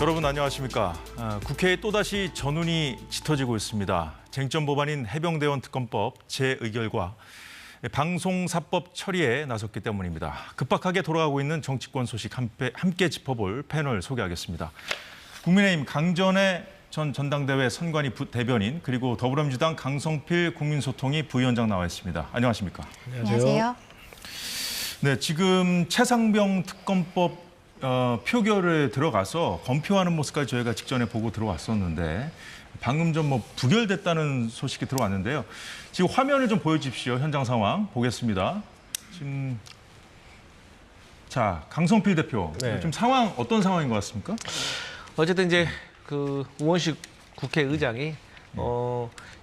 여러분 안녕하십니까. 국회에 또다시 전운이 짙어지고 있습니다. 쟁점 법안인 해병대원 특검법 재의결과 방송사법 처리에 나섰기 때문입니다. 급박하게 돌아가고 있는 정치권 소식 함께 짚어볼 패널 소개하겠습니다. 국민의힘 강전의 전 전당대회 선관위 대변인 그리고 더불어민주당 강성필 국민소통위 부위원장 나와 있습니다. 안녕하십니까? 안녕하세요. 네, 지금 최상병 특검법 표결에 들어가서 검표하는 모습까지 저희가 직전에 보고 들어왔었는데 방금 좀 부결됐다는 소식이 들어왔는데요. 지금 화면을 좀 보여주십시오. 현장 상황 보겠습니다. 지금 자 강성필 대표, 네. 지금 상황 어떤 상황인 것 같습니까? 어쨌든 이제 그 우원식 국회의장이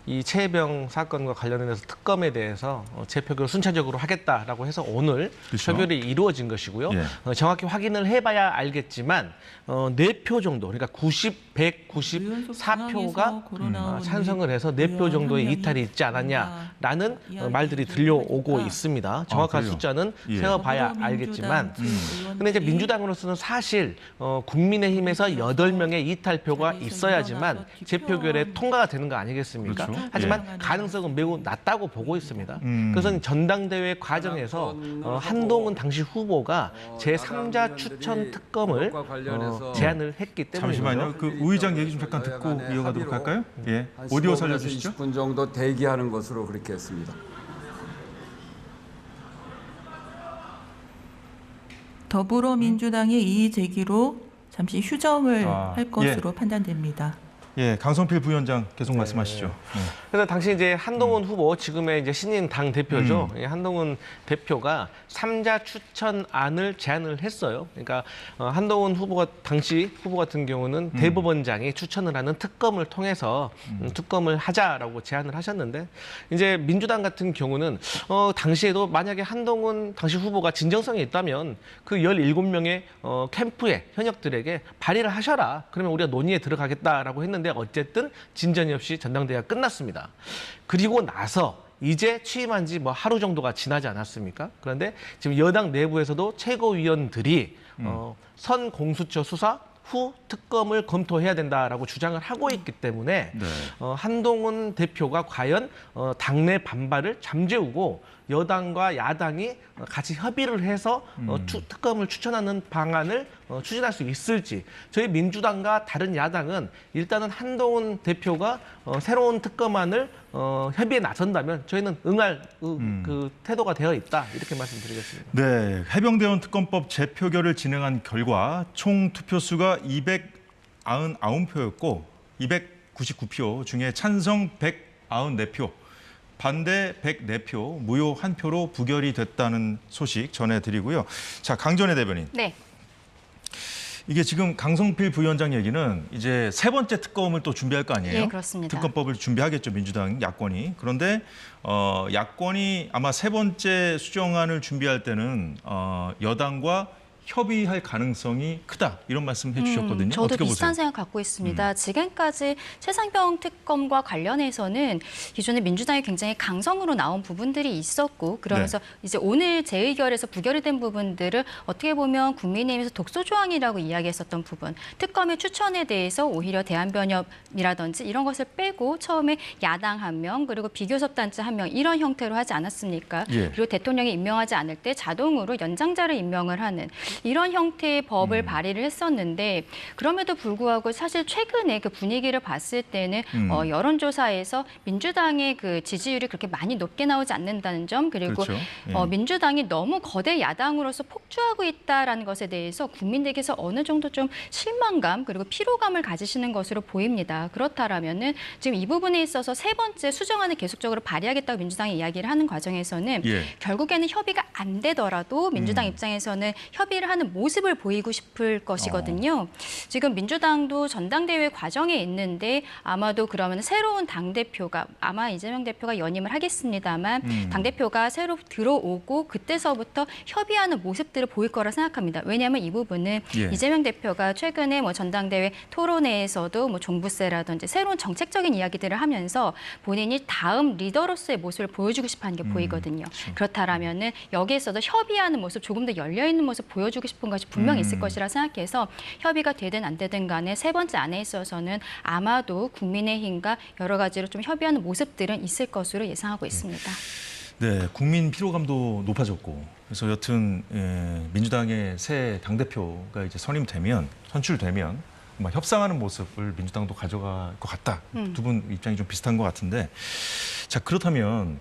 이 최혜병 사건과 관련해서 특검에 대해서 재표결을 순차적으로 하겠다라고 해서 오늘 그렇죠. 표결이 이루어진 것이고요. 예. 정확히 확인을 해봐야 알겠지만 4표 정도, 그러니까 194표가 찬성을 해서 4표 정도의 이탈이 있지 않았냐라는 말들이 들려오고 있습니다. 정확한 그래요? 숫자는 예. 세어봐야 알겠지만 근데 이제 민주당으로서는 사실 국민의힘에서 8명의 이탈표가 있어야지만 재표결에 통과가 되는 거 아니겠습니까? 그렇죠. 하지만 예. 가능성은 매우 낮다고 보고 있습니다. 그래서 전당대회 과정에서 한동훈 당시 후보가 제3자 추천 특검을 제안을 했기 때문에 잠시만요. 그 우 의장 얘기 좀 잠깐 듣고 이어가도록 할까요? 예. 오디오 살려주시죠. 20분 정도 대기하는 것으로 그렇게 했습니다. 더불어민주당의 이의 제기로 잠시 휴정을 할 것으로 예. 판단됩니다. 예, 강성필 부위원장 계속 말씀하시죠. 그래서 당시 이제 한동훈 후보, 지금의 이제 신인 당 대표죠. 이 한동훈 대표가 3자 추천안을 제안을 했어요. 그러니까 한동훈 후보가 당시 후보 같은 경우는 대법원장이 추천을 하는 특검을 통해서 특검을 하자라고 제안을 하셨는데 이제 민주당 같은 경우는 당시에도 만약에 한동훈 당시 후보가 진정성이 있다면 그 17명의 캠프의 현역들에게 발의를 하셔라. 그러면 우리가 논의에 들어가겠다라고 했는데 어쨌든 진전이 없이 전당대회가 끝났습니다. 그리고 나서 이제 취임한 지 하루 정도가 지나지 않았습니까? 그런데 지금 여당 내부에서도 최고위원들이 선 공수처 수사 후 특검을 검토해야 된다라고 주장을 하고 있기 때문에 네. 한동훈 대표가 과연 당내 반발을 잠재우고 여당과 야당이 같이 협의를 해서 특검을 추천하는 방안을 추진할 수 있을지, 저희 민주당과 다른 야당은 일단은 한동훈 대표가 새로운 특검안을 협의에 나선다면 저희는 응할 그 태도가 되어 있다, 이렇게 말씀드리겠습니다. 네, 해병대원 특검법 재표결을 진행한 결과 총 투표수가 299표였고 299표 중에 찬성 194표, 반대 104표, 무효 1표로 부결이 됐다는 소식 전해드리고요. 자, 강전의 대변인. 네. 이게 지금 강성필 부위원장 얘기는 이제 세 번째 특검을 또 준비할 거 아니에요? 예, 그렇습니다. 특검법을 준비하겠죠, 민주당 야권이. 그런데 야권이 아마 세 번째 수정안을 준비할 때는 여당과 협의할 가능성이 크다, 이런 말씀 해주셨거든요. 저도 어떻게 비슷한 보세요? 생각 갖고 있습니다. 지금까지 최상병 특검과 관련해서는 기존에 민주당이 굉장히 강성으로 나온 부분들이 있었고, 그러면서 이제 오늘 재의결에서 부결이 된 부분들을 어떻게 보면 국민의힘에서 독소 조항이라고 이야기했었던 부분, 특검의 추천에 대해서 오히려 대한변협이라든지 이런 것을 빼고 처음에 야당 1명 그리고 비교섭단체 1명 이런 형태로 하지 않았습니까? 예. 그리고 대통령이 임명하지 않을 때 자동으로 연장자를 임명을 하는 이런 형태의 법을 발의를 했었는데, 그럼에도 불구하고 사실 최근에 그 분위기를 봤을 때는 여론조사에서 민주당의 그 지지율이 그렇게 많이 높게 나오지 않는다는 점, 그리고 그렇죠. 예. 민주당이 너무 거대 야당으로서 폭주하고 있다라는 것에 대해서 국민들께서 어느 정도 좀 실망감 그리고 피로감을 가지시는 것으로 보입니다. 그렇다라면은 지금 이 부분에 있어서 세 번째 수정안을 계속적으로 발의하겠다고 민주당이 이야기를 하는 과정에서는 예. 결국에는 협의가 안 되더라도 민주당 입장에서는 협의를 하는 모습을 보이고 싶을 것이거든요. 지금 민주당도 전당대회 과정에 있는데 아마도 그러면 새로운 당대표가, 아마 이재명 대표가 연임을 하겠습니다만 당대표가 새로 들어오고 그때서부터 협의하는 모습들을 보일 거라 생각합니다. 왜냐하면 이 부분은 예. 이재명 대표가 최근에 전당대회 토론회에서도 종부세라든지 새로운 정책적인 이야기들을 하면서 본인이 다음 리더로서의 모습을 보여주고 싶어 하는 게 보이거든요. 그렇죠. 그렇다라면은 여기에서도 협의하는 모습, 조금 더 열려 있는 모습 보여 보여주고 싶은 것이 분명히 있을 것이라 생각해서 협의가 되든 안 되든 간에 세 번째 안에 있어서는 아마도 국민의힘과 여러 가지로 좀 협의하는 모습들은 있을 것으로 예상하고 있습니다. 네, 국민 피로감도 높아졌고 그래서 여튼 민주당의 새 당대표가 이제 선출되면 아마 협상하는 모습을 민주당도 가져갈 것 같다. 두 분 입장이 좀 비슷한 것 같은데 자 그렇다면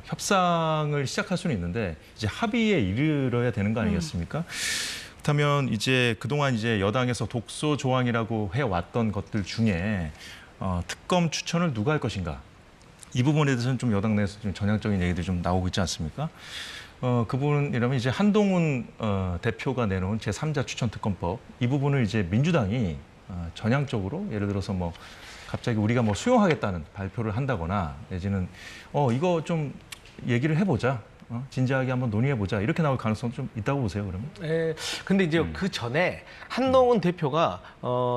협상을 시작할 수는 있는데 이제 합의에 이르러야 되는 거 아니겠습니까? 그렇다면 이제 그동안 이제 여당에서 독소 조항이라고 해왔던 것들 중에 특검 추천을 누가 할 것인가? 이 부분에 대해서는 좀 여당 내에서 좀 전향적인 얘기들이 좀 나오고 있지 않습니까? 그 부분이라면 이제 한동훈 대표가 내놓은 제3자 추천 특검법 이 부분을 이제 민주당이 전향적으로 예를 들어서 뭐 갑자기 우리가 뭐 수용하겠다는 발표를 한다거나 내지는 이거 좀 얘기를 해보자. 진지하게 한번 논의해보자. 이렇게 나올 가능성도 좀 있다고 보세요, 그러면? 네. 근데 이제 그 전에 한동훈 대표가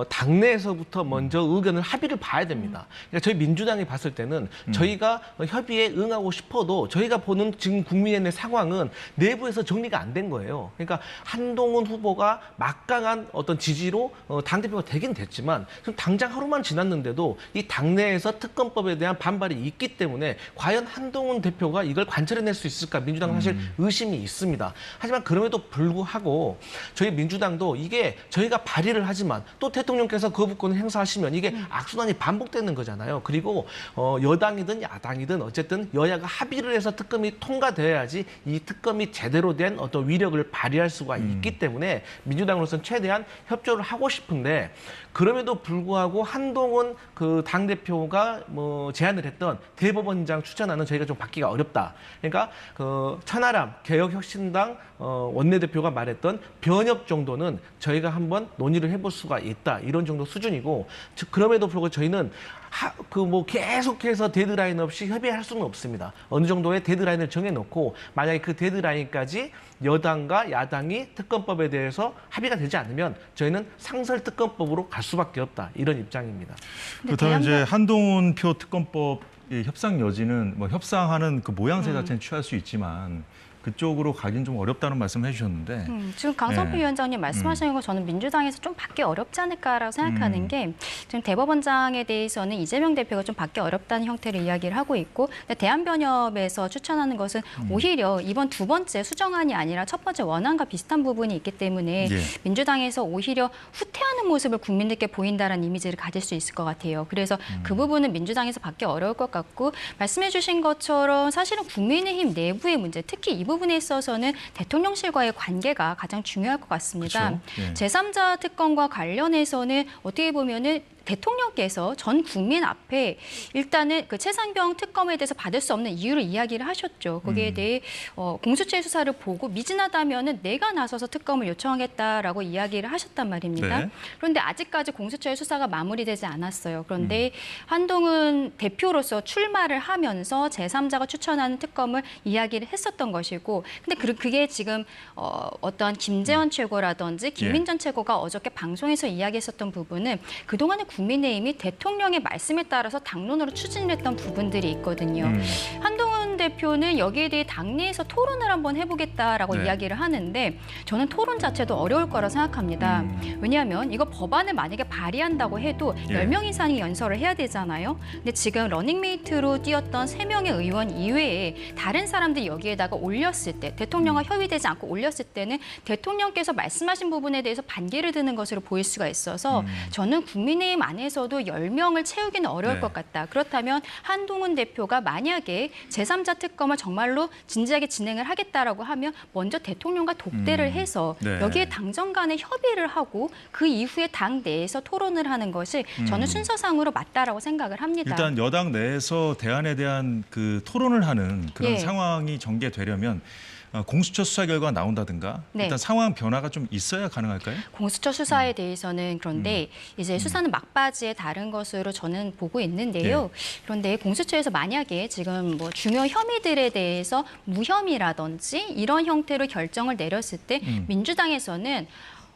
당내에서부터 먼저 의견을 합의를 봐야 됩니다. 그러니까 저희 민주당이 봤을 때는 저희가 협의에 응하고 싶어도 저희가 보는 지금 국민의 상황은 내부에서 정리가 안 된 거예요. 그러니까 한동훈 후보가 막강한 어떤 지지로 당대표가 되긴 됐지만 당장 하루만 지났는데도 이 당내에서 특검법에 대한 반발이 있기 때문에 과연 한동훈 대표가 이걸 관철해낼 수 있을까? 민주당은 사실 의심이 있습니다. 하지만 그럼에도 불구하고 저희 민주당도 이게 저희가 발의를 하지만 또 대통령께서 거부권을 행사하시면 이게 악순환이 반복되는 거잖아요. 그리고 여당이든 야당이든 어쨌든 여야가 합의를 해서 특검이 통과되어야지 이 특검이 제대로 된 어떤 위력을 발휘할 수가 있기 때문에 민주당으로서는 최대한 협조를 하고 싶은데 그럼에도 불구하고 한동훈 그 당대표가 뭐 제안을 했던 대법원장 추천안은 저희가 좀 받기가 어렵다. 그러니까 천하람 개혁혁신당 원내대표가 말했던 변협 정도는 저희가 한번 논의를 해볼 수가 있다. 이런 정도 수준이고 그럼에도 불구하고 저희는 뭐 계속해서 데드라인 없이 협의할 수는 없습니다. 어느 정도의 데드라인을 정해놓고 만약에 그 데드라인까지 여당과 야당이 특검법에 대해서 합의가 되지 않으면 저희는 상설 특검법으로 갈 수밖에 없다. 이런 입장입니다. 그렇다면 이제 한동훈 표 특검법 협상 여지는 뭐 협상하는 그 모양새 자체는 취할 수 있지만 그쪽으로 가긴 좀 어렵다는 말씀 해주셨는데 지금 강성필 위원장님 말씀하시는 거 저는 민주당에서 좀 받기 어렵지 않을까라고 생각하는 게 지금 대법원장에 대해서는 이재명 대표가 좀 받기 어렵다는 형태로 이야기를 하고 있고 근데 대한변협에서 추천하는 것은 오히려 이번 두 번째 수정안이 아니라 첫 번째 원안과 비슷한 부분이 있기 때문에 민주당에서 오히려 후퇴하는 모습을 국민들께 보인다는 이미지를 가질 수 있을 것 같아요. 그래서 그 부분은 민주당에서 받기 어려울 것 같고 말씀해 주신 것처럼 사실은 국민의힘 내부의 문제 특히 이 부분에 있어서는 대통령실과의 관계가 가장 중요할 것 같습니다. 그렇죠? 제3자 특검과 관련해서는 어떻게 보면은 대통령께서 전 국민 앞에 일단은 그 최상병 특검에 대해서 받을 수 없는 이유를 이야기를 하셨죠. 거기에 대해 공수처의 수사를 보고 미진하다면은 내가 나서서 특검을 요청하겠다라고 이야기를 하셨단 말입니다. 네. 그런데 아직까지 공수처의 수사가 마무리되지 않았어요. 그런데 한동훈 대표로서 출마를 하면서 제3자가 추천하는 특검을 이야기를 했었던 것이고, 근데 그게 지금 어떤 김재원 최고라든지 김민전 최고가 어저께 방송에서 이야기했었던 부분은 그동안의 국민의힘이 대통령의 말씀에 따라서 당론으로 추진을 했던 부분들이 있거든요. 한동훈 대표는 여기에 대해 당내에서 토론을 한번 해보겠다라고 이야기를 하는데 저는 토론 자체도 어려울 거라 생각합니다. 왜냐하면 이거 법안을 만약에 발의한다고 해도 10명 이상이 연설을 해야 되잖아요. 근데 지금 러닝메이트로 뛰었던 3명의 의원 이외에 다른 사람들이 여기에다가 올렸을 때 대통령과 협의되지 않고 올렸을 때는 대통령께서 말씀하신 부분에 대해서 반기를 드는 것으로 보일 수가 있어서 저는 국민의힘 안에서도 10명을 채우기는 어려울 것 같다. 그렇다면 한동훈 대표가 만약에 제3자 특검을 정말로 진지하게 진행을 하겠다라고 하면 먼저 대통령과 독대를 해서 여기에 당정 간에 협의를 하고 그 이후에 당 내에서 토론을 하는 것이 저는 순서상으로 맞다라고 생각을 합니다. 일단 여당 내에서 대안에 대한 그 토론을 하는 그런 상황이 전개되려면 공수처 수사 결과가 나온다든가 일단 상황 변화가 좀 있어야 가능할까요? 공수처 수사에 대해서는 그런데 이제 수사는 막바지에 다른 것으로 저는 보고 있는데요. 그런데 공수처에서 만약에 지금 뭐 중요 혐의들에 대해서 무혐의라든지 이런 형태로 결정을 내렸을 때 민주당에서는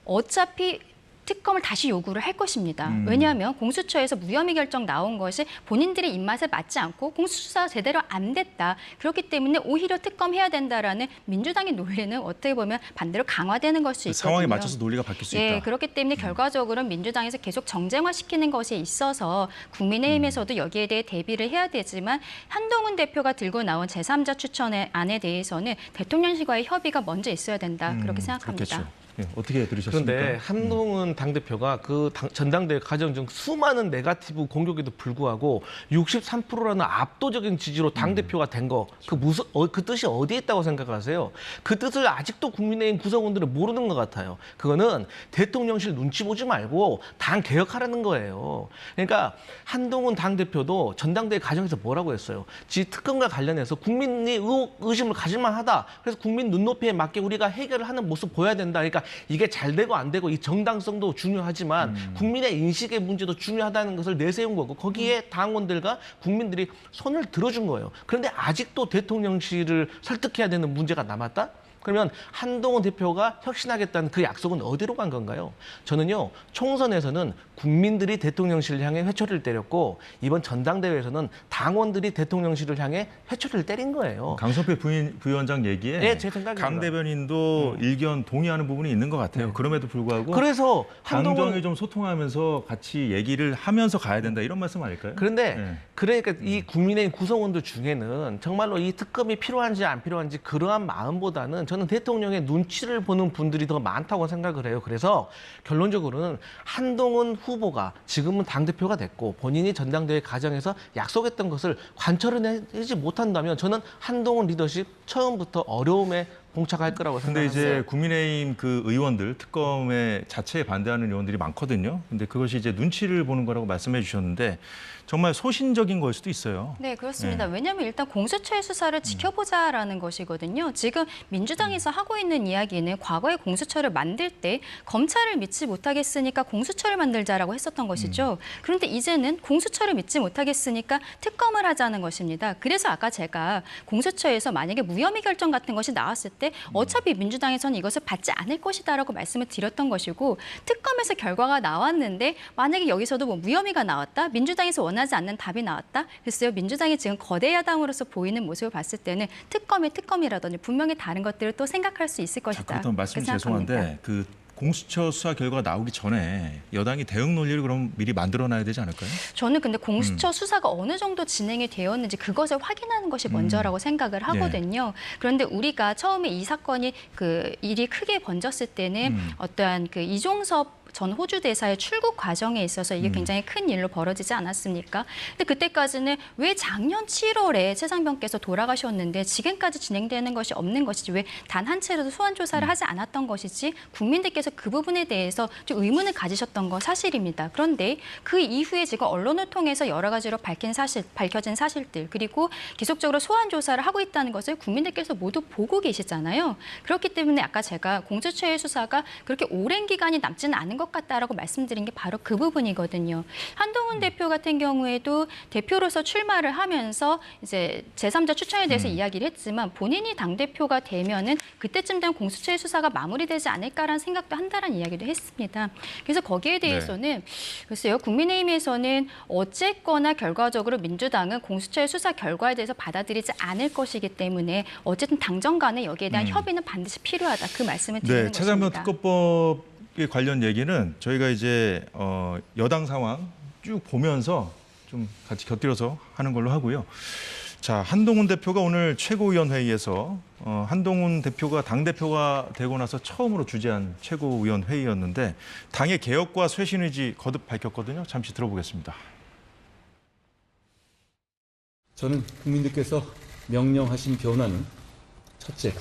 어차피 특검을 다시 요구를 할 것입니다. 왜냐하면 공수처에서 무혐의 결정 나온 것이 본인들의 입맛에 맞지 않고 공수수사가 제대로 안 됐다. 그렇기 때문에 오히려 특검해야 된다라는 민주당의 논리는 어떻게 보면 반대로 강화되는 걸 수 그 있거든요. 상황에 맞춰서 논리가 바뀔 수 있다. 그렇기 때문에 결과적으로 민주당에서 계속 정쟁화시키는 것에 있어서 국민의힘에서도 여기에 대해 대비를 해야 되지만 한동훈 대표가 들고 나온 제3자 추천안에 대해서는 대통령실과의 협의가 먼저 있어야 된다. 그렇게 생각합니다. 그렇겠죠. 예, 어떻게 들으셨습니까? 그런데 한동훈 당대표가 그 전당대회 과정 중 수많은 네거티브 공격에도 불구하고 63%라는 압도적인 지지로 당대표가 된 거, 그 뜻이 어디에 있다고 생각하세요? 그 뜻을 아직도 국민의힘 구성원들은 모르는 것 같아요. 그거는 대통령실 눈치 보지 말고 당 개혁하라는 거예요. 그러니까 한동훈 당대표도 전당대회 과정에서 뭐라고 했어요? 특검과 관련해서 국민이 의심을 가질만 하다. 그래서 국민 눈높이에 맞게 우리가 해결을 하는 모습 보여야 된다. 그러니까 이게 잘 되고 안 되고 이 정당성도 중요하지만 국민의 인식의 문제도 중요하다는 것을 내세운 거고 거기에 당원들과 국민들이 손을 들어준 거예요. 그런데 아직도 대통령실을 설득해야 되는 문제가 남았다? 그러면 한동훈 대표가 혁신하겠다는 그 약속은 어디로 간 건가요? 저는요, 총선에서는 국민들이 대통령실을 향해 회초리를 때렸고 이번 전당대회에서는 당원들이 대통령실을 향해 회초리를 때린 거예요. 강성필 부위원장 얘기에 네, 제 생각입니다. 강 대변인도 일견 동의하는 부분이 있는 것 같아요. 그럼에도 불구하고 그래서 당정이 좀 소통하면서 같이 얘기를 하면서 가야 된다 이런 말씀 아닐까요? 그런데 그러니까 이 국민의힘 구성원들 중에는 정말로 이 특검이 필요한지 안 필요한지 그러한 마음보다는 저는 대통령의 눈치를 보는 분들이 더 많다고 생각을 해요. 그래서 결론적으로는 한동훈 후보가 지금은 당대표가 됐고 본인이 전당대회 과정에서 약속했던 것을 관철해내지 못한다면 저는 한동훈 리더십 처음부터 어려움에 봉착할 거라고 근데 생각합니다. 이제 국민의힘 그 의원들 특검에 자체에 반대하는 의원들이 많거든요. 근데 그것이 이제 눈치를 보는 거라고 말씀해 주셨는데 정말 소신적인 걸 수도 있어요. 네, 그렇습니다. 왜냐하면 일단 공수처의 수사를 지켜보자라는 것이거든요. 지금 민주당에서 하고 있는 이야기는 과거에 공수처를 만들 때 검찰을 믿지 못하겠으니까 공수처를 만들자라고 했었던 것이죠. 그런데 이제는 공수처를 믿지 못하겠으니까 특검을 하자는 것입니다. 그래서 아까 제가 공수처에서 만약에 무혐의 결정 같은 것이 나왔을 때 어차피 민주당에서는 이것을 받지 않을 것이다라고 말씀을 드렸던 것이고 특검에서 결과가 나왔는데 만약에 여기서도 뭐 무혐의가 나왔다? 민주당에서 원하지 않는 답이 나왔다? 글쎄요. 민주당이 지금 거대 야당으로서 보이는 모습을 봤을 때는 특검이 특검이라더니 분명히 다른 것들을 또 생각할 수 있을 것이다. 그렇다면 말씀 그렇게 생각합니다. 죄송한데 그 공수처 수사 결과가 나오기 전에 여당이 대응 논리를 그럼 미리 만들어놔야 되지 않을까요? 저는 근데 공수처 수사가 어느 정도 진행이 되었는지 그것을 확인하는 것이 먼저라고 생각을 하거든요. 그런데 우리가 처음에 이 사건이 그 일이 크게 번졌을 때는 어떠한 그 이종섭 전 호주 대사의 출국 과정에 있어서 이게 굉장히 큰 일로 벌어지지 않았습니까? 근데 그때까지는 왜 작년 7월에 최상병께서 돌아가셨는데 지금까지 진행되는 것이 없는 것이지 왜 단 한 차례도 소환 조사를 하지 않았던 것이지 국민들께서 그 부분에 대해서 좀 의문을 가지셨던 거 사실입니다. 그런데 그 이후에 지금 언론을 통해서 여러 가지로 밝혀진 사실들 그리고 계속적으로 소환 조사를 하고 있다는 것을 국민들께서 모두 보고 계시잖아요. 그렇기 때문에 아까 제가 공수처의 수사가 그렇게 오랜 기간이 남지는 않은 것 같다라고 말씀드린 게 바로 그 부분이거든요. 한동훈 대표 같은 경우에도 대표로서 출마를 하면서 이제 제3자 추천에 대해서 이야기를 했지만 본인이 당대표가 되면은 그때쯤 되면 공수처의 수사가 마무리되지 않을까라는 생각도 한다라는 이야기도 했습니다. 그래서 거기에 대해서는 글쎄요. 국민의힘에서는 어쨌거나 결과적으로 민주당은 공수처의 수사 결과에 대해서 받아들이지 않을 것이기 때문에 어쨌든 당정 간에 여기에 대한 협의는 반드시 필요하다. 그 말씀을 드리는 것입니다. 최상병 특검법에 관련 얘기는 저희가 이제 여당 상황 쭉 보면서 좀 같이 곁들여서 하는 걸로 하고요. 자, 한동훈 대표가 오늘 최고위원회의에서 한동훈 대표가 당대표가 되고 나서 처음으로 주재한 최고위원회의였는데 당의 개혁과 쇄신 의지 거듭 밝혔거든요. 잠시 들어보겠습니다. 저는 국민들께서 명령하신 변화는 첫째,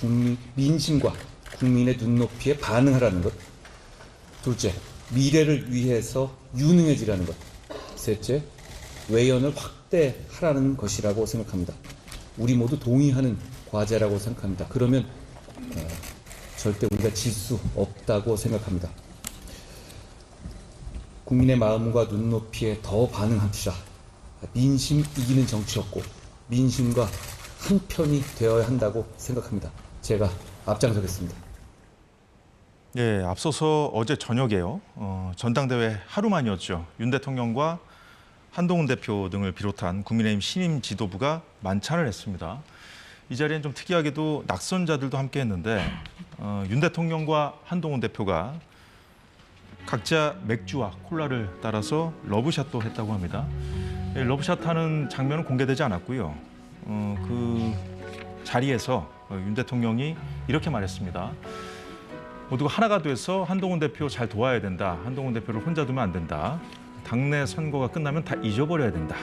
민심과 국민의 눈높이에 반응하라는 것. 둘째, 미래를 위해서 유능해지라는 것. 셋째, 외연을 확대하라는 것이라고 생각합니다. 우리 모두 동의하는 과제라고 생각합니다. 그러면 절대 우리가 질 수 없다고 생각합니다. 국민의 마음과 눈높이에 더 반응합시다. 민심 이기는 정치였고 민심과 한편이 되어야 한다고 생각합니다. 제가 앞장서겠습니다. 예, 앞서서 어제 저녁에요. 전당대회 하루 만이었죠. 윤 대통령과 한동훈 대표 등을 비롯한 국민의힘 신임 지도부가 만찬을 했습니다. 이 자리엔 좀 특이하게도 낙선자들도 함께했는데 윤 대통령과 한동훈 대표가 각자 맥주와 콜라를 따라서 러브샷도 했다고 합니다. 예, 러브샷 하는 장면은 공개되지 않았고요. 그 자리에서 윤 대통령이 이렇게 말했습니다. 모두가 하나가 돼서 한동훈 대표 잘 도와야 된다. 한동훈 대표를 혼자 두면 안 된다. 당내 선거가 끝나면 다 잊어버려야 된다.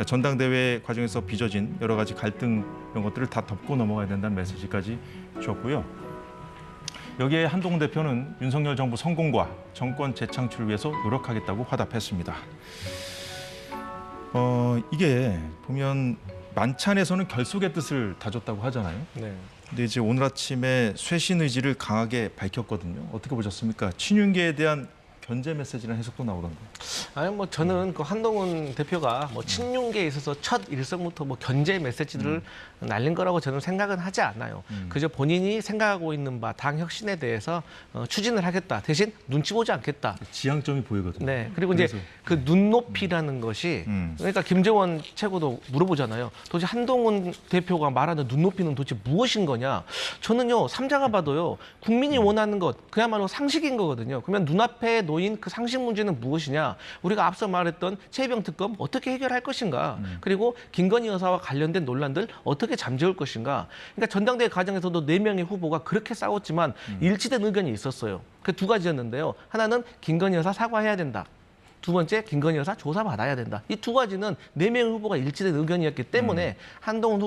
전당대회 과정에서 빚어진 여러 가지 갈등 이런 것들을 다 덮고 넘어가야 된다는 메시지까지 주었고요. 여기에 한동훈 대표는 윤석열 정부 성공과 정권 재창출을 위해서 노력하겠다고 화답했습니다. 이게 보면 만찬에서는 결속의 뜻을 다졌다고 하잖아요. 네. 근데 이제 오늘 아침에 쇄신 의지를 강하게 밝혔거든요. 어떻게 보셨습니까? 친윤계에 대한 견제 메시지라는 해석도 나오던데. 아니 뭐 저는 그 한동훈 대표가 뭐 친윤계에 있어서 첫 일성부터 뭐 견제 메시지를 날린 거라고 저는 생각은 하지 않아요. 그저 본인이 생각하고 있는 바 당 혁신에 대해서 추진을 하겠다. 대신 눈치 보지 않겠다. 지향점이 보이거든요. 네. 그리고 이제 그 눈높이라는 것이 그러니까 김재원 최고도 물어보잖아요. 도대체 한동훈 대표가 말하는 눈높이는 도대체 무엇인 거냐? 저는요 삼자가 봐도요 국민이 원하는 것 그야말로 상식인 거거든요. 그러면 눈앞에 놓인 그 상식 문제는 무엇이냐? 우리가 앞서 말했던 최혜병 특검 어떻게 해결할 것인가? 그리고 김건희 여사와 관련된 논란들 어떻게 잠재울 것인가? 그러니까 전당대회 과정에서도 4명의 후보가 그렇게 싸웠지만 일치된 의견이 있었어요. 그 두 가지였는데요. 하나는 김건희 여사 사과해야 된다. 두 번째, 김건희 여사 조사받아야 된다. 이 두 가지는 4명의 후보가 일치된 의견이었기 때문에 한동훈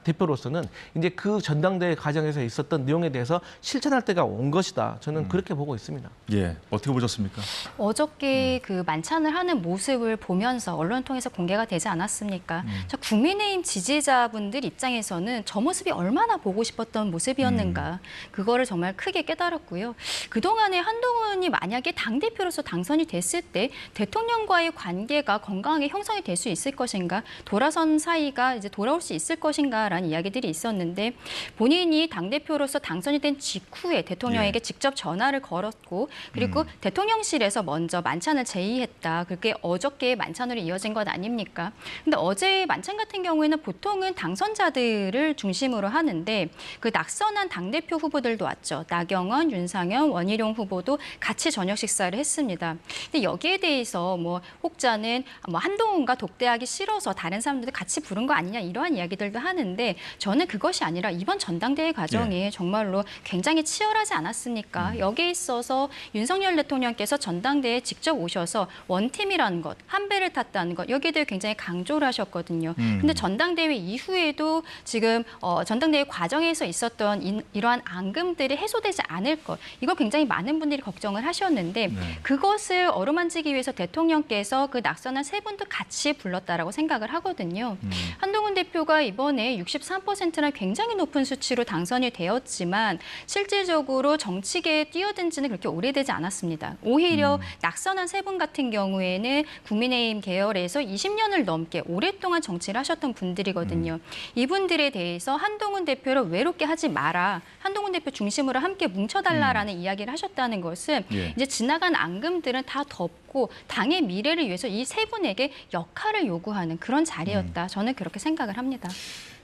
대표로서는 이제 그 전당대회 과정에서 있었던 내용에 대해서 실천할 때가 온 것이다. 저는 그렇게 보고 있습니다. 예, 어떻게 보셨습니까? 어저께 그 만찬을 하는 모습을 보면서 언론 통해서 공개가 되지 않았습니까? 저 국민의힘 지지자분들 입장에서는 저 모습이 얼마나 보고 싶었던 모습이었는가. 그거를 정말 크게 깨달았고요. 그동안에 한동훈이 만약에 당대표로서 당선이 됐을 때 대통령과의 관계가 건강하게 형성이 될 수 있을 것인가, 돌아선 사이가 이제 돌아올 수 있을 것인가라는 이야기들이 있었는데 본인이 당대표로서 당선이 된 직후에 대통령에게 직접 전화를 걸었고 그리고 대통령실에서 먼저 만찬을 제의했다. 그게 어저께 만찬으로 이어진 것 아닙니까? 근데 어제 만찬 같은 경우에는 보통은 당선자들을 중심으로 하는데 그 낙선한 당대표 후보들도 왔죠. 나경원, 윤상현, 원희룡 후보도 같이 저녁 식사를 했습니다. 근데 여기에 대해서 뭐 혹자는 뭐 한동훈과 독대하기 싫어서 다른 사람들도 같이 부른 거 아니냐 이러한 이야기들도 하는데 저는 그것이 아니라 이번 전당대회 과정이 정말로 굉장히 치열하지 않았습니까? 여기에 있어서 윤석열 대통령께서 전당대회에 직접 오셔서 원팀이라는 것, 한 배를 탔다는 것 여기에 대해 굉장히 강조를 하셨거든요. 근데 전당대회 이후에도 지금 전당대회 과정에서 있었던 이러한 앙금들이 해소되지 않을 것 이걸 굉장히 많은 분들이 걱정을 하셨는데 그것을 어루만지기 위해서 대통령께서 그 낙선한 3분도 같이 불렀다라고 생각을 하거든요. 한동훈 대표가 이번에 63%나 굉장히 높은 수치로 당선이 되었지만 실질적으로 정치계에 뛰어든 지는 그렇게 오래되지 않았습니다. 오히려 낙선한 3분 같은 경우에는 국민의힘 계열에서 20년을 넘게 오랫동안 정치를 하셨던 분들이거든요. 이분들에 대해서 한동훈 대표를 외롭게 하지 마라. 한동훈 대표 중심으로 함께 뭉쳐달라라는 이야기를 하셨다는 것은 이제 지나간 앙금들은 다 덮고 당의 미래를 위해서 이 3분에게 역할을 요구하는 그런 자리였다. 저는 그렇게 생각을 합니다.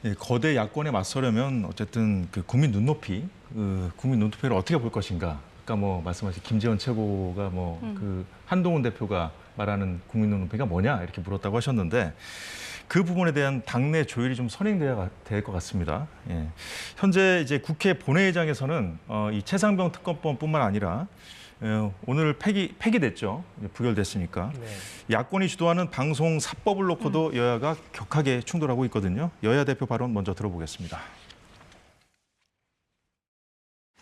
예, 거대 야권에 맞서려면 어쨌든 그 국민 눈높이를 어떻게 볼 것인가. 아까 뭐 말씀하신 김재원 최고가 뭐 그 한동훈 대표가 말하는 국민 눈높이가 뭐냐 이렇게 물었다고 하셨는데 그 부분에 대한 당내 조율이 좀 선행돼야 될 것 같습니다. 예. 현재 이제 국회 본회의장에서는 이 최상병 특검법뿐만 아니라 오늘 폐기됐죠. 부결됐으니까. 야권이 주도하는 방송사법을 놓고도 여야가 격하게 충돌하고 있거든요. 여야 대표 발언 먼저 들어보겠습니다.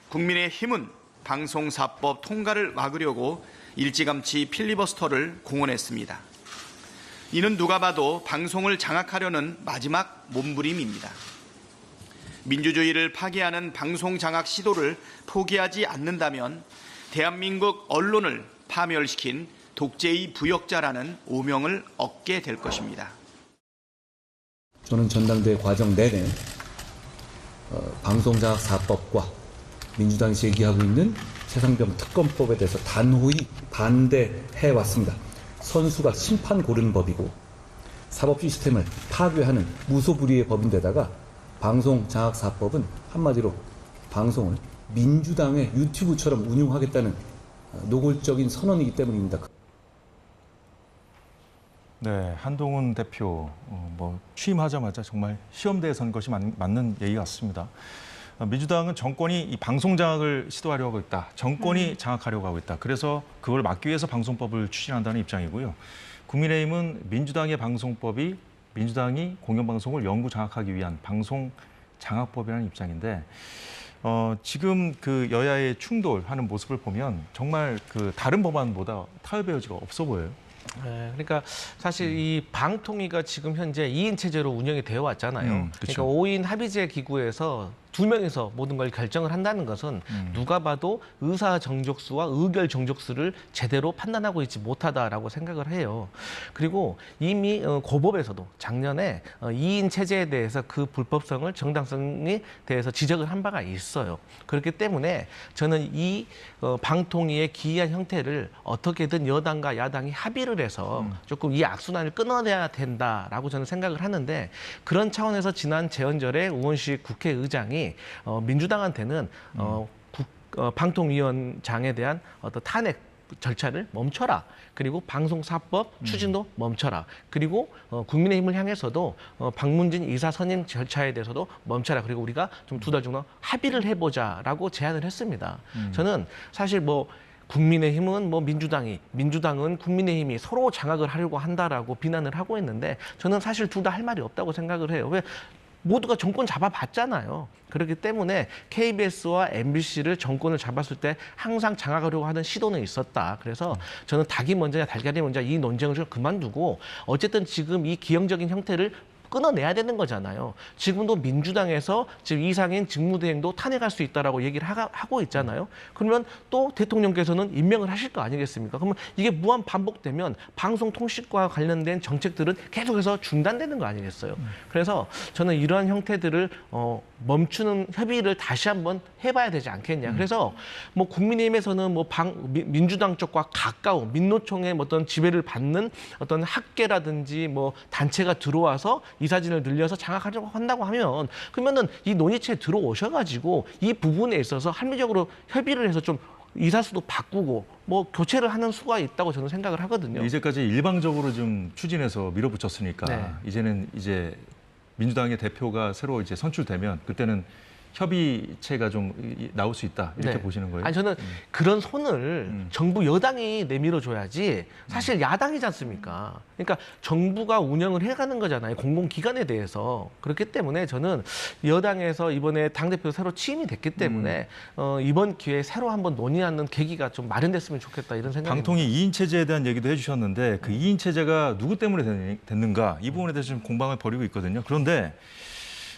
국민의힘은 방송사법 통과를 막으려고 일찌감치 필리버스터를 공언했습니다. 이는 누가 봐도 방송을 장악하려는 마지막 몸부림입니다. 민주주의를 파괴하는 방송 장악 시도를 포기하지 않는다면 대한민국 언론을 파멸시킨 독재의 부역자라는 오명을 얻게 될 것입니다. 저는 전당대회 과정 내내 방송장악사법과 민주당이 제기하고 있는 최상병 특검법에 대해서 단호히 반대해 왔습니다. 선수가 심판 고르는 법이고 사법 시스템을 파괴하는 무소불위의 법인데다가 방송장악사법은 한마디로 방송을 민주당의 유튜브처럼 운용하겠다는 노골적인 선언이기 때문입니다. 네, 한동훈 대표 취임하자마자 정말 시험대에 선 것이 맞는 얘기 같습니다. 민주당은 정권이 이 방송 장악을 시도하려고 하고 있다. 정권이 장악하려고 하고 있다. 그래서 그걸 막기 위해서 방송법을 추진한다는 입장이고요. 국민의힘은 민주당의 방송법이 민주당이 공영방송을 영구 장악하기 위한 방송 장악법이라는 입장인데 지금 그 여야의 충돌하는 모습을 보면 정말 그 다른 법안보다 타협의 여지가 없어 보여요. 네, 그러니까 사실 이 방통위가 지금 현재 2인 체제로 운영이 되어 왔잖아요. 그러니까 5인 합의제 기구에서 2명이서 모든 걸 결정을 한다는 것은 누가 봐도 의사 정족수와 의결 정족수를 제대로 판단하고 있지 못하다라고 생각을 해요. 그리고 이미 고법에서도 작년에 2인 체제에 대해서 그 불법성을 정당성에 대해서 지적을 한 바가 있어요. 그렇기 때문에 저는 이 방통위의 기이한 형태를 어떻게든 여당과 야당이 합의를 해서 조금 이 악순환을 끊어내야 된다라고 저는 생각을 하는데 그런 차원에서 지난 재헌절에 우원식 국회의장이 민주당한테는 방통위원장에 대한 어떤 탄핵 절차를 멈춰라. 그리고 방송사법 추진도 멈춰라. 그리고 국민의힘을 향해서도 박문진 이사 선임 절차에 대해서도 멈춰라. 그리고 우리가 좀 2달 정도 합의를 해보자라고 제안을 했습니다. 저는 사실 국민의힘은 민주당은 국민의힘이 서로 장악을 하려고 한다라고 비난을 하고 있는데 저는 사실 둘 다 할 말이 없다고 생각을 해요. 왜? 모두가 정권 잡아봤잖아요. 그렇기 때문에 KBS와 MBC를 정권을 잡았을 때 항상 장악하려고 하는 시도는 있었다. 그래서 저는 닭이 먼저냐 달걀이 먼저냐 이 논쟁을 좀 그만두고 어쨌든 지금 이 기형적인 형태를 끊어내야 되는 거잖아요. 지금도 민주당에서 지금 이상인 직무대행도 탄핵할 수 있다라고 얘기를 하고 있잖아요. 그러면 또 대통령께서는 임명을 하실 거 아니겠습니까? 그러면 이게 무한 반복되면 방송통신과 관련된 정책들은 계속해서 중단되는 거 아니겠어요? 그래서 저는 이러한 형태들을 멈추는 협의를 다시 한번 해봐야 되지 않겠냐. 그래서 국민의힘에서는 민주당 쪽과 가까운 민노총의 어떤 지배를 받는 어떤 학계라든지 단체가 들어와서 이 사진을 늘려서 장악하려고 한다고 하면 그러면은 이 논의체에 들어오셔가지고 이 부분에 있어서 합리적으로 협의를 해서 좀 이사수도 바꾸고 교체를 하는 수가 있다고 저는 생각을 하거든요. 이제까지 일방적으로 좀 추진해서 밀어붙였으니까 네. 이제는 민주당의 대표가 새로 선출되면 그때는 협의체가 좀 나올 수 있다 이렇게 네. 보시는 거예요? 아니 저는 그런 손을 정부 여당이 내밀어줘야지 사실 야당이지 않습니까? 그러니까 정부가 운영을 해가는 거잖아요. 공공기관에 대해서. 그렇기 때문에 저는 여당에서 이번에 당대표 새로 취임이 됐기 때문에 이번 기회에 새로 한번 논의하는 계기가 좀 마련됐으면 좋겠다 이런 생각입니다. 방통위 2인 체제에 대한 얘기도 해주셨는데 그 2인 체제가 누구 때문에 됐는가 이 부분에 대해서 좀 공방을 벌이고 있거든요. 그런데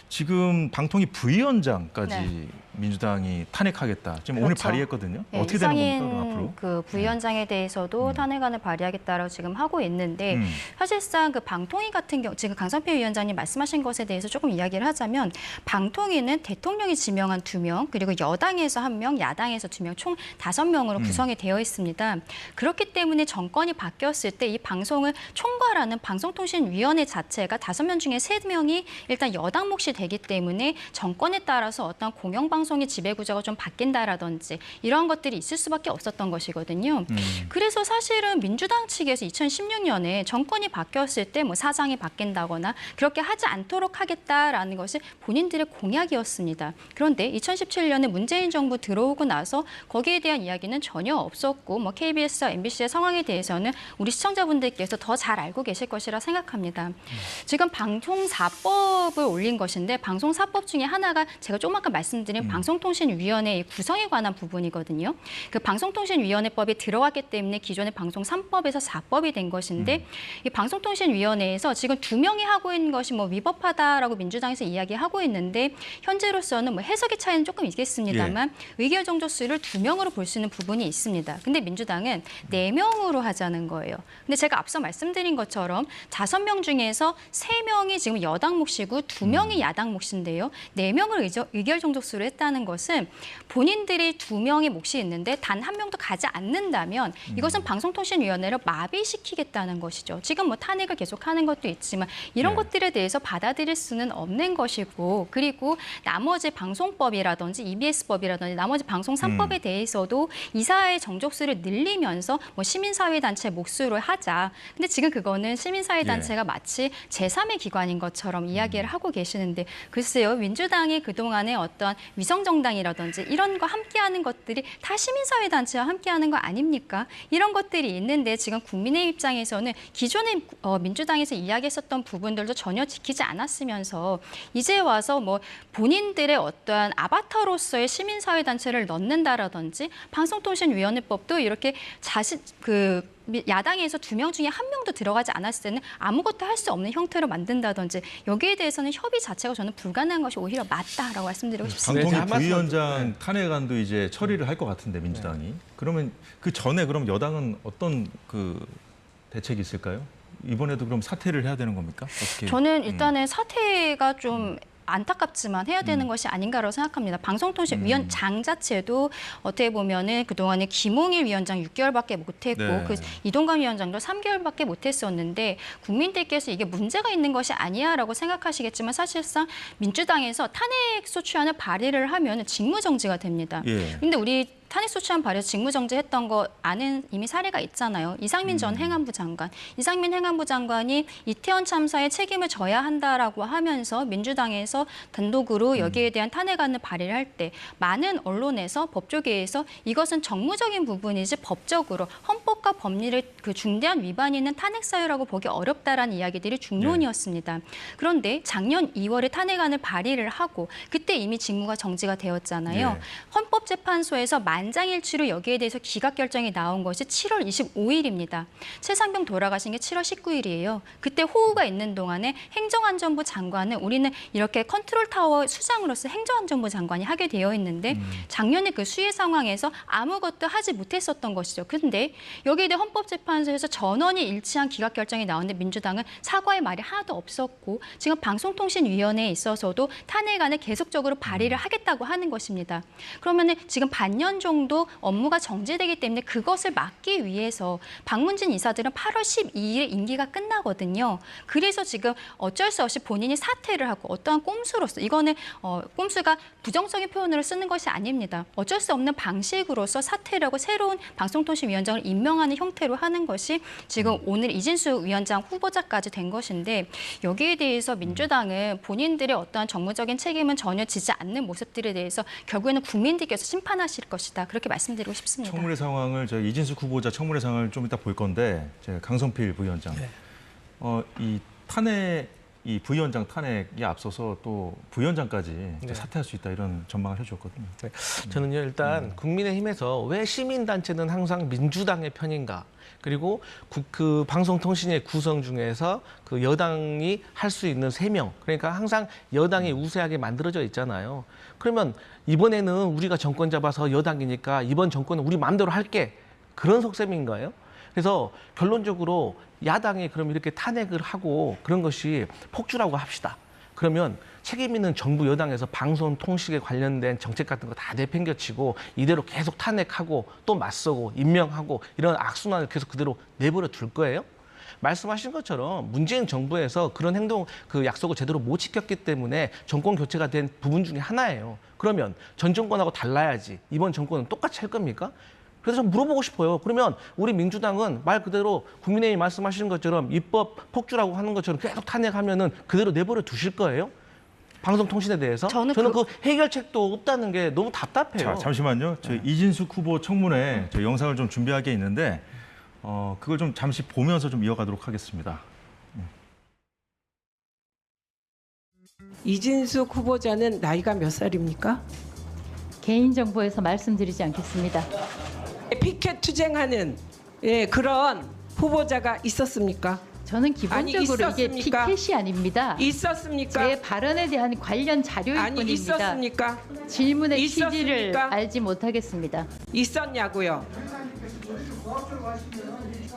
지금 방통위 부위원장까지 네. 민주당이 탄핵하겠다. 지금 그렇죠. 오늘 발의했거든요. 네, 어떻게 되는 겁니까, 그럼 이상인 앞으로? 그 부위원장에 대해서도 탄핵안을 발의하겠다라고 지금 하고 있는데 사실상 그 방통위 같은 경우 지금 강성필 위원장님 말씀하신 것에 대해서 조금 이야기를 하자면 방통위는 대통령이 지명한 2명 그리고 여당에서 1명, 야당에서 2명 총 5명으로 구성이 되어 있습니다. 그렇기 때문에 정권이 바뀌었을 때 이 방송을 총괄하는 방송통신위원회 자체가 5명 중에 3명이 일단 여당 몫이 되기 때문에 정권에 따라서 어떤 공영방송의 지배구조가 좀 바뀐다라든지 이러한 것들이 있을 수밖에 없었던 것이거든요. 그래서 사실은 민주당 측에서 2016년에 정권이 바뀌었을 때 사장이 바뀐다거나 그렇게 하지 않도록 하겠다라는 것이 본인들의 공약이었습니다. 그런데 2017년에 문재인 정부 들어오고 나서 거기에 대한 이야기는 전혀 없었고 KBS와 MBC의 상황에 대해서는 우리 시청자분들께서 더 잘 알고 계실 것이라 생각합니다. 지금 방송사법을 올린 것인데 방송사법 중에 하나가 제가 조금 아까 말씀드린 방송통신위원회의 구성에 관한 부분이거든요. 그 방송통신위원회법이 들어갔기 때문에 기존의 방송 3법에서 4법이 된 것인데 이 방송통신위원회에서 지금 2명이 하고 있는 것이 위법하다라고 민주당에서 이야기하고 있는데 현재로서는 해석의 차이는 조금 있겠습니다만 의결 정족수를 2명으로 볼 수 있는 부분이 있습니다. 근데 민주당은 4명으로 하자는 거예요. 근데 제가 앞서 말씀드린 것처럼 5명 중에서 3명이 지금 여당 몫이고 2명이 야당 몫인데요. 4명을 의결 정족수로 했다. 했다는 것은 본인들이 2명의 몫이 있는데 단 1명도 가지 않는다면 이것은 방송통신위원회를 마비시키겠다는 것이죠. 지금 뭐 탄핵을 계속하는 것도 있지만 이런 것들에 대해서 받아들일 수는 없는 것이고, 그리고 나머지 방송법이라든지 EBS법이라든지 나머지 방송 3법에 대해서도 이사의 정족수를 늘리면서 뭐 시민사회단체 몫으로 하자. 근데 지금 그거는 시민사회단체가 마치 제3의 기관인 것처럼 이야기를 하고 계시는데, 글쎄요, 민주당이 그동안에 어떤 위성정당이라든지 이런 거 함께하는 것들이 다 시민사회단체와 함께하는 거 아닙니까? 이런 것들이 있는데 지금 국민의 입장에서는 기존에 민주당에서 이야기했었던 부분들도 전혀 지키지 않았으면서 이제 와서 뭐 본인들의 어떠한 아바타로서의 시민사회단체를 넣는다라든지 방송통신위원회법도 이렇게 야당에서 2명 중에 1명도 들어가지 않았을 때는 아무것도 할 수 없는 형태로 만든다든지 여기에 대해서는 협의 자체가 저는 불가능한 것이 오히려 맞다라고 말씀드리고 싶습니다. 방통위 부위원장 탄핵안도 이제 처리를 할 것 같은데 민주당이. 그러면 그 전에 그럼 여당은 어떤 그 대책이 있을까요? 이번에도 그럼 사퇴를 해야 되는 겁니까? 어떻게? 저는 일단은 사퇴가 좀 안타깝지만 해야 되는 것이 아닌가라고 생각합니다. 방송통신위원장 자체도 어떻게 보면은 그동안에 김홍일 위원장 6개월밖에 못했고 네. 그 이동관 위원장도 3개월밖에 못했었는데 국민들께서 이게 문제가 있는 것이 아니야라고 생각하시겠지만 사실상 민주당에서 탄핵 소추안을 발의를 하면 직무정지가 됩니다. 그런데 우리 탄핵소추안 발의에서 직무정지했던 거 아는 이미 사례가 있잖아요. 이상민 전 행안부 장관. 이상민 행안부 장관이 이태원 참사에 책임을 져야 한다라고 하면서 민주당에서 단독으로 여기에 대한 탄핵안을 발의를 할 때 많은 언론에서 법조계에서 이것은 정무적인 부분이지 법적으로 헌법과 법리를 그 중대한 위반이 있는 탄핵 사유라고 보기 어렵다라는 이야기들이 중론이었습니다. 그런데 작년 2월에 탄핵안을 발의를 하고 그때 이미 직무가 정지가 되었잖아요. 헌법재판소에서 만장일치로 여기에 대해서 기각 결정이 나온 것이 7월 25일입니다. 최상병 돌아가신 게 7월 19일이에요. 그때 호우가 있는 동안에 행정안전부 장관은 우리는 이렇게 컨트롤타워 수장으로서 행정안전부 장관이 하게 되어 있는데 작년에 그 수해 상황에서 아무것도 하지 못했었던 것이죠. 그런데 여기에 대해 헌법재판소에서 전원이 일치한 기각 결정이 나오는데 민주당은 사과의 말이 하나도 없었고 지금 방송통신위원회에 있어서도 탄핵안을 계속적으로 발의를 하겠다고 하는 것입니다. 그러면은 지금 반년 정도 업무가 정지되기 때문에 그것을 막기 위해서 박문진 이사들은 8월 12일에 임기가 끝나거든요. 그래서 지금 어쩔 수 없이 본인이 사퇴를 하고 어떠한 꼼수로서 이거는 꼼수가 부정적인 표현으로 쓰는 것이 아닙니다. 어쩔 수 없는 방식으로서 사퇴를 하고 새로운 방송통신위원장을 임명하는 형태로 하는 것이 지금 오늘 이진수 위원장 후보자까지 된 것인데 여기에 대해서 민주당은 본인들의 어떠한 정무적인 책임은 전혀 지지 않는 모습들에 대해서 결국에는 국민들께서 심판하실 것이다. 그렇게 말씀드리고 싶습니다. 청문회 상황을 저희 이진숙 후보자 청문회 상황을 좀 이따 볼 건데 강성필 부위원장, 이 탄핵 이 부위원장 탄핵에 앞서서 또 부위원장까지 사퇴할 수 있다 이런 전망을 해주셨거든요. 저는요 일단 국민의힘에서 왜 시민단체는 항상 민주당의 편인가? 그리고 그 방송통신의 구성 중에서 그 여당이 할 수 있는 3명, 그러니까 항상 여당이 우세하게 만들어져 있잖아요. 그러면 이번에는 우리가 정권 잡아서 여당이니까 이번 정권은 우리 마음대로 할게. 그런 속셈인가요? 그래서 결론적으로 야당이 그럼 이렇게 탄핵을 하고 그런 것이 폭주라고 합시다. 그러면 책임 있는 정부 여당에서 방송통신에 관련된 정책 같은 거 다 내팽겨치고 이대로 계속 탄핵하고 또 맞서고 임명하고 이런 악순환을 계속 그대로 내버려 둘 거예요? 말씀하신 것처럼 문재인 정부에서 그런 행동, 그 약속을 제대로 못 지켰기 때문에 정권 교체가 된 부분 중에 하나예요. 그러면 전 정권하고 달라야지 이번 정권은 똑같이 할 겁니까? 그래서 좀 물어보고 싶어요. 그러면 우리 민주당은 말 그대로 국민의힘이 말씀하시는 것처럼 입법 폭주라고 하는 것처럼 계속 탄핵하면은 그대로 내버려 두실 거예요? 방송통신에 대해서? 저는 그 해결책도 없다는 게 너무 답답해요. 자, 잠시만요. 저희 이진숙 후보 청문회 저희 영상을 좀 준비한 게 있는데 그걸 좀 잠시 보면서 좀 이어가도록 하겠습니다. 이진숙 후보자는 나이가 몇 살입니까? 개인정보에서 말씀드리지 않겠습니다. 피켓 투쟁하는 그런 후보자가 있었습니까? 저는 기본적으로 이게 피켓이 아닙니다. 있었습니까? 제 발언에 대한 관련 자료일 뿐입니다. 있었습니까? 질문의 있었습니까? 취지를 알지 못하겠습니다. 있었냐고요?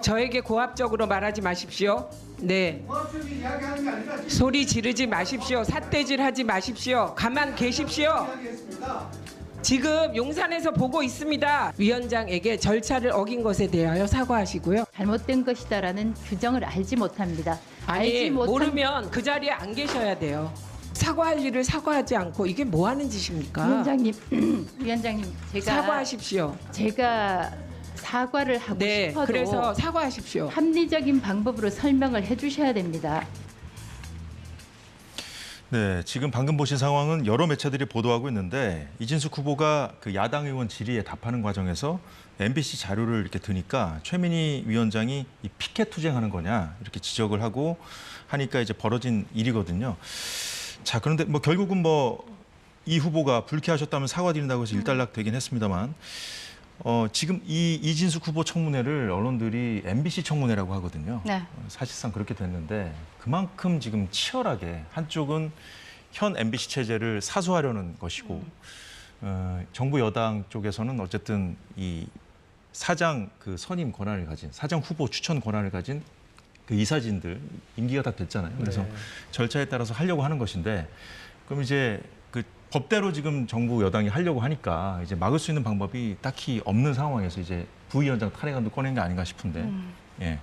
저에게 고압적으로 말하지 마십시오. 네. 소리 지르지 마십시오. 삿대질하지 마십시오. 가만 계십시오. 지금 용산에서 보고 있습니다. 위원장에게 절차를 어긴 것에 대하여 사과하시고요. 잘못된 것이다라는 규정을 알지 못합니다. 아니, 모르면 그 자리에 안 계셔야 돼요. 사과할 일을 사과하지 않고 이게 뭐 하는 짓입니까? 위원장님, 사과하십시오. 제가 사과를 하고 네, 싶어도 그래서 사과하십시오. 합리적인 방법으로 설명을 해주셔야 됩니다. 네, 지금 방금 보신 상황은 여러 매체들이 보도하고 있는데 이진숙 후보가 그 야당 의원 질의에 답하는 과정에서 MBC 자료를 이렇게 드니까 최민희 위원장이 이 피켓 투쟁하는 거냐 이렇게 지적을 하고 하니까 이제 벌어진 일이거든요. 자, 그런데 뭐 결국은 뭐 이 후보가 불쾌하셨다면 사과드린다고 해서 일단락되긴 했습니다만 지금 이 이진숙 후보 청문회를 언론들이 MBC 청문회라고 하거든요. 네. 사실상 그렇게 됐는데 그만큼 지금 치열하게 한쪽은 현 MBC 체제를 사수하려는 것이고 정부 여당 쪽에서는 어쨌든 이 사장 그 선임 권한을 가진 사장 후보 추천 권한을 가진 그 이사진들 임기가 다 됐잖아요. 그래서 네. 절차에 따라서 하려고 하는 것인데 그럼 이제 그 법대로 지금 정부 여당이 하려고 하니까 이제 막을 수 있는 방법이 딱히 없는 상황에서 이제 부위원장 탄핵안도 꺼낸 게 아닌가 싶은데. 예.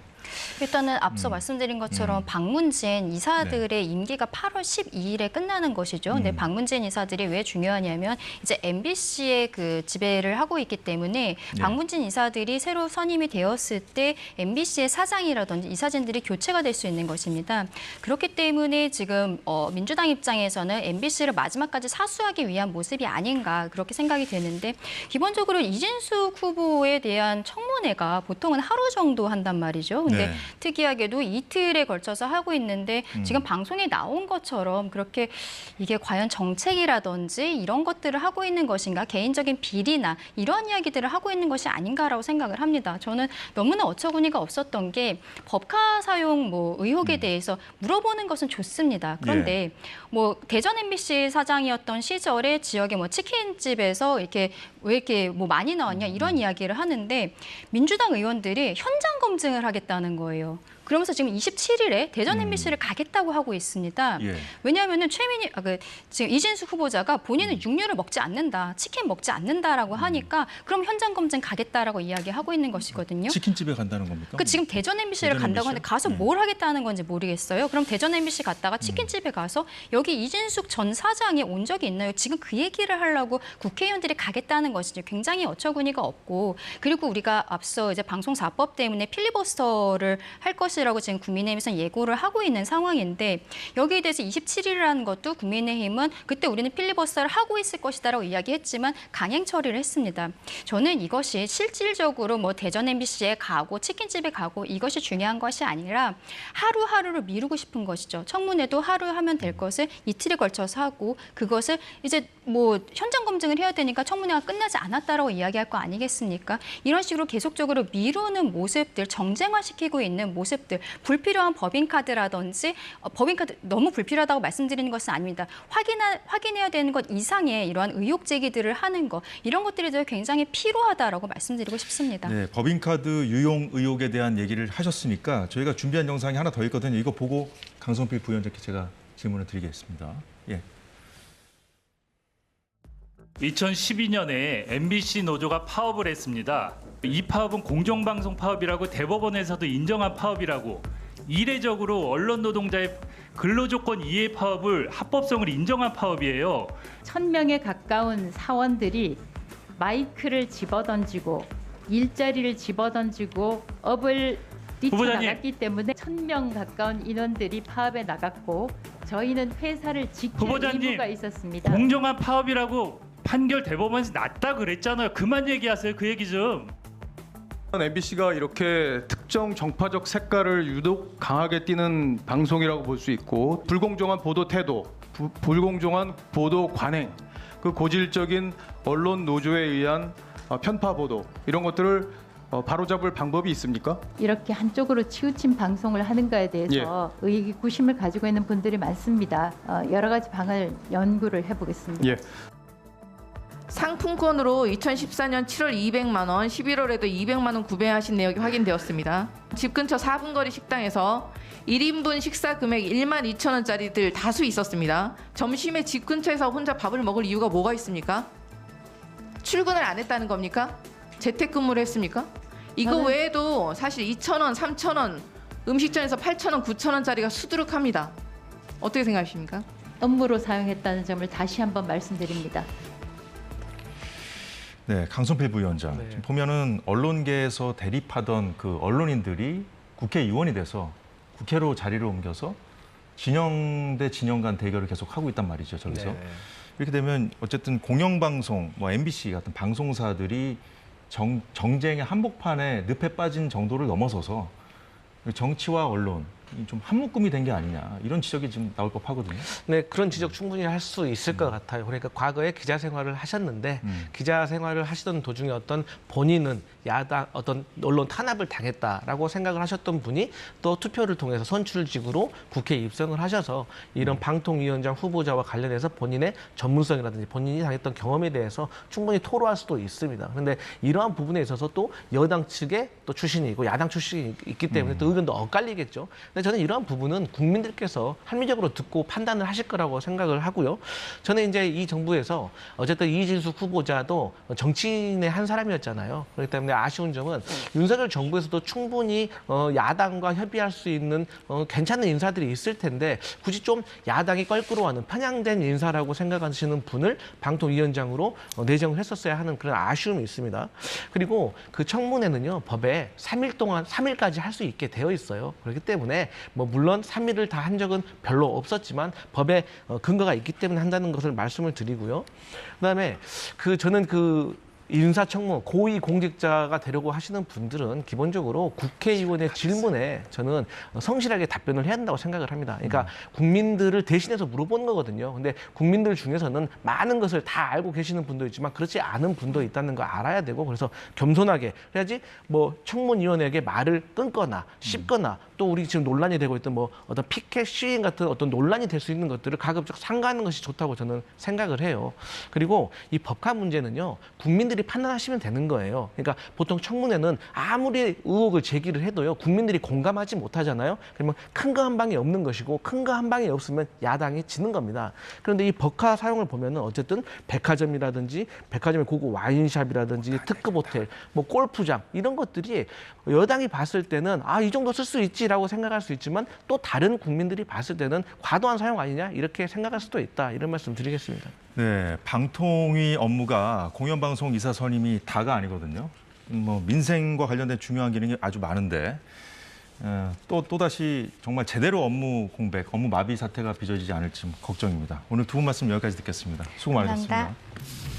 일단은 앞서 말씀드린 것처럼 방문진 이사들의 임기가 8월 12일에 끝나는 것이죠. 근데 방문진 이사들이 왜 중요하냐면 이제 MBC의 그 지배를 하고 있기 때문에 방문진 이사들이 새로 선임이 되었을 때 MBC의 사장이라든지 이사진들이 교체가 될 수 있는 것입니다. 그렇기 때문에 지금 민주당 입장에서는 MBC를 마지막까지 사수하기 위한 모습이 아닌가 그렇게 생각이 되는데 기본적으로 이진숙 후보에 대한 청문회가 보통은 하루 정도 한단 말이죠. 근데 네. 특이하게도 이틀에 걸쳐서 하고 있는데 지금 방송에 나온 것처럼 그렇게 이게 과연 정책이라든지 이런 것들을 하고 있는 것인가 개인적인 비리나 이런 이야기들을 하고 있는 것이 아닌가라고 생각을 합니다. 저는 너무나 어처구니가 없었던 게 법카 사용 뭐 의혹에 대해서 물어보는 것은 좋습니다. 그런데 뭐 대전 MBC 사장이었던 시절에 지역의 뭐 치킨집에서 이렇게 왜 이렇게 뭐 많이 나왔냐 이런 이야기를 하는데 민주당 의원들이 현장 검증을 하겠다는 거예요. 그러면서 지금 27일에 대전 MBC를 가겠다고 하고 있습니다. 예. 왜냐하면은 지금 이진숙 후보자가 본인은 육류를 먹지 않는다, 치킨 먹지 않는다라고 하니까 그럼 현장 검증 가겠다라고 이야기하고 있는 것이거든요. 치킨집에 간다는 겁니까? 그 지금 대전 MBC를 대전 간다고 MBC 요? 하는데 가서 뭘 하겠다는 건지 모르겠어요. 그럼 대전 MBC 갔다가 치킨집에 가서 여기 이진숙 전 사장이 온 적이 있나요? 지금 그 얘기를 하려고 국회의원들이 가겠다는 것이죠. 굉장히 어처구니가 없고 그리고 우리가 앞서 이제 방송사법 때문에 필리버스터를 할 것이라고 지금 국민의힘에서는 예고를 하고 있는 상황인데 여기에 대해서 27일이라는 것도 국민의힘은 그때 우리는 필리버스터를 하고 있을 것이다라고 이야기했지만 강행 처리를 했습니다. 저는 이것이 실질적으로 뭐 대전 MBC에 가고 치킨집에 가고 이것이 중요한 것이 아니라 하루하루를 미루고 싶은 것이죠. 청문회도 하루 하면 될 것을 이틀에 걸쳐서 하고 그것을 이제 뭐 현장 검증을 해야 되니까 청문회가 끝나지 않았다라고 이야기할 거 아니겠습니까? 이런 식으로 계속적으로 미루는 모습들, 정쟁화시키고 있는 모습들, 불필요한 법인카드라든지 법인카드 너무 불필요하다고 말씀드리는 것은 아닙니다. 확인해야 되는 것 이상의 이러한 의혹 제기들을 하는 것 이런 것들이 굉장히 필요하다라고 말씀드리고 싶습니다. 네, 법인카드 유용 의혹에 대한 얘기를 하셨으니까 저희가 준비한 영상이 하나 더 있거든요. 이거 보고 강성필 부위원장께 제가 질문을 드리겠습니다. 예. 2012년에 MBC 노조가 파업을 했습니다. 이 파업은 공정방송 파업이라고 대법원에서도 인정한 파업이라고 이례적으로 언론 노동자의 근로조건 이해 파업을 합법성을 인정한 파업이에요. 1000명에 가까운 사원들이 마이크를 집어던지고 일자리를 집어던지고 업을 뛰쳐나갔기 때문에 1000명 가까운 인원들이 파업에 나갔고 저희는 회사를 지킬 의무가 있었습니다. 공정한 파업이라고 판결 대법원에서 났다 그랬잖아요. 그만 얘기하세요. 그 얘기 좀. MBC가 이렇게 특정 정파적 색깔을 유독 강하게 띠는 방송이라고 볼 수 있고 불공정한 보도 태도, 불공정한 보도 관행, 그 고질적인 언론 노조에 의한 편파 보도 이런 것들을 바로잡을 방법이 있습니까? 이렇게 한쪽으로 치우친 방송을 하는가에 대해서 의구심을 가지고 있는 분들이 많습니다. 여러 가지 방안을 연구를 해보겠습니다. 상품권으로 2014년 7월 200만 원, 11월에도 200만 원 구매하신 내역이 확인되었습니다. 집 근처 4분 거리 식당에서 1인분 식사 금액 12,000원짜리들 다수 있었습니다. 점심에 집 근처에서 혼자 밥을 먹을 이유가 뭐가 있습니까? 출근을 안 했다는 겁니까? 재택근무를 했습니까? 이거 외에도 사실 2,000원, 3,000원, 음식점에서 8,000원, 9,000원짜리가 수두룩합니다. 어떻게 생각하십니까? 업무로 사용했다는 점을 다시 한번 말씀드립니다. 네, 강성필 부위원장. 네. 지금 보면은 언론계에서 대립하던 그 언론인들이 국회의원이 돼서 국회로 자리를 옮겨서 진영 대 진영 간 대결을 계속 하고 있단 말이죠, 저기서. 네. 이렇게 되면 어쨌든 공영방송, 뭐 MBC 같은 방송사들이 정쟁의 한복판에 늪에 빠진 정도를 넘어서서 정치와 언론, 좀 한묶음이 된 게 아니냐 이런 지적이 지금 나올 법하거든요. 네, 그런 지적 충분히 할 수 있을 것 같아요. 그러니까 과거에 기자 생활을 하셨는데 기자 생활을 하시던 도중에 어떤 본인은 야당 어떤 언론 탄압을 당했다라고 생각을 하셨던 분이 또 투표를 통해서 선출직으로 국회에 입성을 하셔서 이런 방통위원장 후보자와 관련해서 본인의 전문성이라든지 본인이 당했던 경험에 대해서 충분히 토로할 수도 있습니다. 그런데 이러한 부분에 있어서 또 여당 측에 또 출신이 있고 야당 출신이 있기 때문에 또 의견도 엇갈리겠죠. 근데 저는 이러한 부분은 국민들께서 합리적으로 듣고 판단을 하실 거라고 생각을 하고요. 저는 이제 이 정부에서 어쨌든 이진숙 후보자도 정치인의 한 사람이었잖아요. 그렇기 때문에 아쉬운 점은 윤석열 정부에서도 충분히 야당과 협의할 수 있는 괜찮은 인사들이 있을 텐데 굳이 좀 야당이 껄끄러워하는 편향된 인사라고 생각하시는 분을 방통위원장으로 내정을 했었어야 하는 그런 아쉬움이 있습니다. 그리고 그 청문회는요, 법에 3일 동안 3일까지 할 수 있게 되어 있어요. 그렇기 때문에 뭐 물론 3일을 다 한 적은 별로 없었지만 법에 근거가 있기 때문에 한다는 것을 말씀을 드리고요. 그다음에 저는 인사청문, 고위공직자가 되려고 하시는 분들은 기본적으로 국회의원의 질문에 저는 성실하게 답변을 해야 한다고 생각을 합니다. 그러니까 국민들을 대신해서 물어보는 거거든요. 근데 국민들 중에서는 많은 것을 다 알고 계시는 분도 있지만 그렇지 않은 분도 있다는 거 알아야 되고 그래서 겸손하게 해야지 뭐 청문위원에게 말을 끊거나 씹거나 또 우리 지금 논란이 되고 있던 뭐 어떤 피켓 시위인 같은 어떤 논란이 될 수 있는 것들을 가급적 삼가하는 것이 좋다고 저는 생각을 해요. 그리고 이 법화 문제는요, 국민들이 판단하시면 되는 거예요. 그러니까 보통 청문회는 아무리 의혹을 제기를 해도요, 국민들이 공감하지 못하잖아요. 그러면 큰 거 한 방이 없는 것이고 큰 거 한 방이 없으면 야당이 지는 겁니다. 그런데 이 법화 사용을 보면은 어쨌든 백화점이라든지 백화점의 고급 와인샵이라든지 특급 호텔, 뭐 골프장 이런 것들이 여당이 봤을 때는 이 정도 쓸 수 있지라고 생각할 수 있지만 또 다른 국민들이 봤을 때는 과도한 사용 아니냐 이렇게 생각할 수도 있다 이런 말씀 드리겠습니다. 네, 방통위 업무가 공영방송 이사 선임이 다가 아니거든요. 뭐 민생과 관련된 중요한 기능이 아주 많은데 또다시 정말 제대로 업무 공백, 업무 마비 사태가 빚어지지 않을지 걱정입니다. 오늘 두 분 말씀 여기까지 듣겠습니다. 수고 많으셨습니다. 감사합니다.